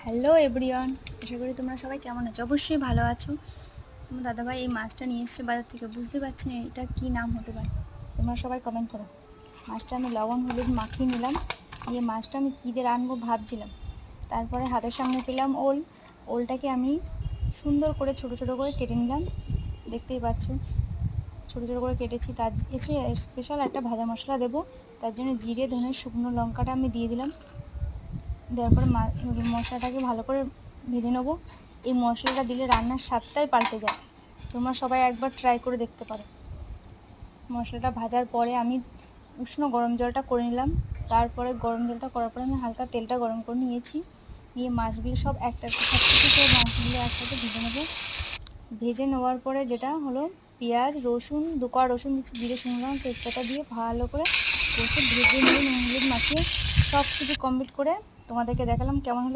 Hello everyone, আশা করি তোমরা সবাই কেমন আছো। অবশ্যই ভালো আছো। তোমার দাদাভাই এই মাছটা নিয়ে এসছে বাজার থেকে, বুঝতে পারছি না এটা কী নাম হতে পারে। তোমরা সবাই কমেন্ট করো। মাছটা আমি লবণ হলুদ মাখিয়ে নিলাম, দিয়ে মাছটা আমি কী দিয়ে রান্নবো ভাবছিলাম। তারপরে হাতের সামনে পেলাম ওলটাকে আমি সুন্দর করে ছোট ছোট করে কেটে নিলাম, দেখতেই পাচ্ছ ছোটো ছোটো করে কেটেছি। তার এসে স্পেশাল একটা ভাজা মশলা দেবো, তার জন্য জিরে ধনে শুকনো লঙ্কাটা আমি দিয়ে দিলাম। দেওয়ার পরে মশলাটাকে ভালো করে ভেজে নেবো। এই মশলাটা দিলে রান্নার স্বাদটাই পাল্টে যায়, তোমরা সবাই একবার ট্রাই করে দেখতে পারো। মশলাটা ভাজার পরে আমি উষ্ণ গরম জলটা করে নিলাম। তারপরে গরম জলটা করার পরে আমি হালকা তেলটা গরম করে নিয়েছি, নিয়ে মাছগুলো সব সব কিছু মাছগুলো একসাথে ভেজে নেবো। ভেজে নেওয়ার পরে যেটা হলো পেঁয়াজ রসুন, 2 কোয়া রসুন দিচ্ছি, জিরে শুকনো তেজপাতা দিয়ে ভালো করে কষে ভেজে নিয়ে নুন হলুদ মাখিয়ে সব কিছু কমপ্লিট করে তোমাদেরকে দেখালাম কেমন হলো।